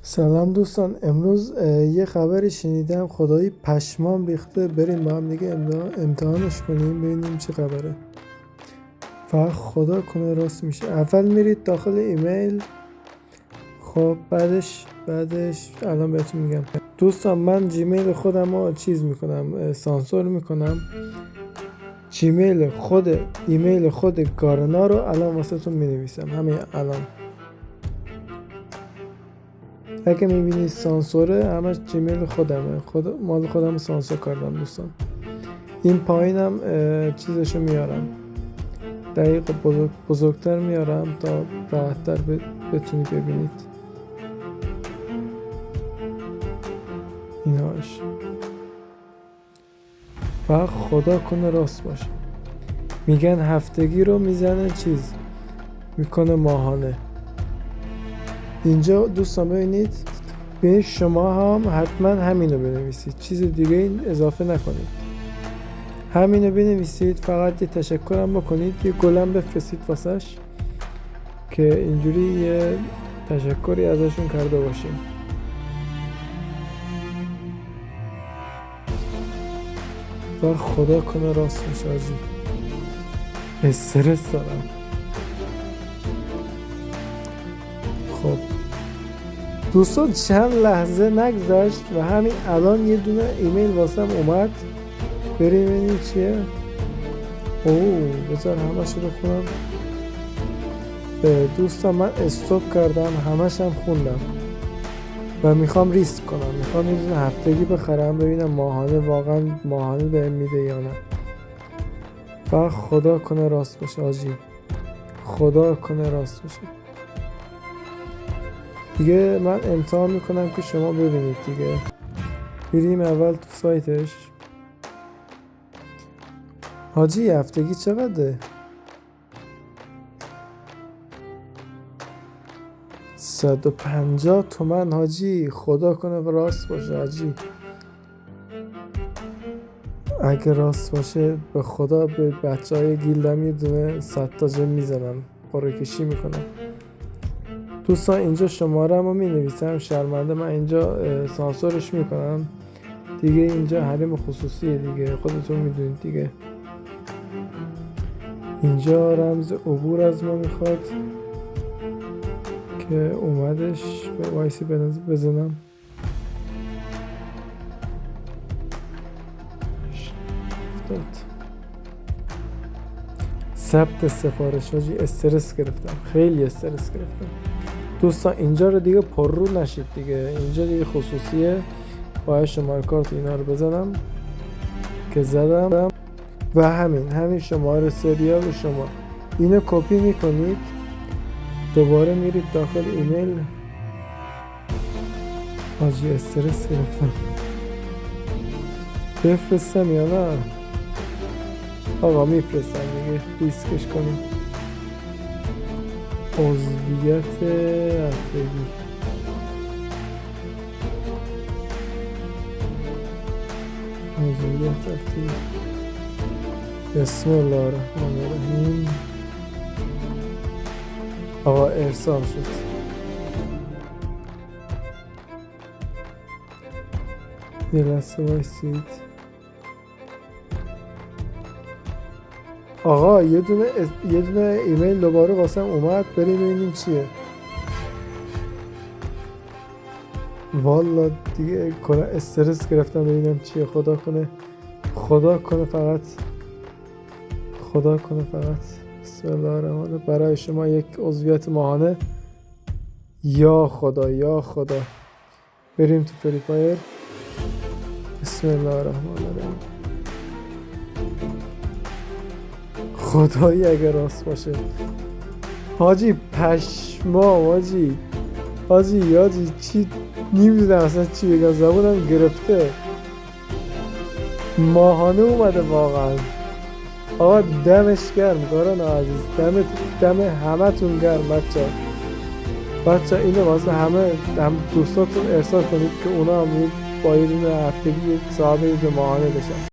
سلام دوستان، امروز یه خبری شنیدم خدایی پشمام ریخته. بریم با هم دیگه امتحانش کنیم ببینیم چه خبره. فقط خدا کنه راست میشه. اول میرید داخل ایمیل. خب بعدش الان بهتون میگم. دوستان من جیمیل خودم رو چیز میکنم، سانسور میکنم. ایمیل خود گارنا رو الان واسه تون مینویسم همین الان. اگه میبینید سانسوره همش جیمیل خودمه، مال خودم سانسور کردم دوستان. این پایینم چیزشو میارم، دقیق بزرگتر میارم تا راحت‌تر بتونید ببینید اینهاش. فقط خدا کنه راست باشه. میگن هفتگی رو میزنه چیز میکنه ماهانه. اینجا دوستان ببینید شما هم حتما همینو بنویسید، چیز دیگه این اضافه نکنید. همینو بنویسید، فقط یه تشکرم بکنید، یه گلم بفرستید واسش که اینجوری یه تشکری ازشون کرده باشیم. بر خدا کنه راست میشه آجی. استرس دارم. خب دوستان چند لحظه نگذشت و همین الان یه دونه ایمیل واسم اومد. بریم ببینیم چیه. بذار همش رو بخونم. دوستان من استوب کردم، همش هم خوندم و میخوام ریسک کنم. میخوام یه دونه هفتگی بخرم ببینم ماهانه واقعا ماهانه بهم میده یا نه. فقط خدا کنه راست بشه آجی. خدا کنه راست بشه. دیگه من امتحان میکنم که شما ببینید دیگه. بریم اول تو سایتش. حاجی هفتگی چقدره؟ 150 تومن حاجی. خدا کنه راست باشه حاجی. اگه راست باشه به خدا به بچه های گیلدم یه دونه 100 تا جم میزنم، قرعه کشی میکنم. دوستان اینجا شماره رو می نویسم، شرمنده من اینجا سانسورش میکنم دیگه. اینجا حریم خصوصیه دیگه، خودتون میدونید دیگه. اینجا رمز عبور از ما میخواد که اومدش. به وایسی بزنم. ثبت سفارش حاجی. استرس گرفتم، خیلی استرس گرفتم دوستان. اینجا رو دیگه پر رو نشید دیگه، اینجا دیگه خصوصیه. باید شماره کارت اینا رو بزنم که زدم و همین شماره سریال شما اینو کپی میکنید، دوباره میرید داخل ایمیل. حاجی استرس گرفتم. بفرستم یا نه؟ آقا میفرستم دیگه، ریسکش کنیم. عضویت هفتگی. بسم الله الرحمن الرحیم. آقا ارسال شد. یه لحظه بایستید. آقا یه دونه ایمیل دوباره واسم اومد. بریم ببینیم چیه. والا دیگه کلا استرس گرفتم ببینم چیه. خدا کنه فقط. بسم الله الرحمن. برای شما یک عضویت ماهانه. یا خدا. بریم تو فری فایر. بسم الله الرحمن الرحیم. خدایی اگه راست باشه حاجی. پشمام حاجی چی نمیدونم اصلا چی بگم، زبونم گرفته. ماهانه اومده واقعا. آقا دمش گرم گاران عزیز. دم همه تون گرم بچه اینو واسه همه دوستاتون ارسال کنید که اونا هم با یه دونه هفتگی صاحب یه ماهانه بشن.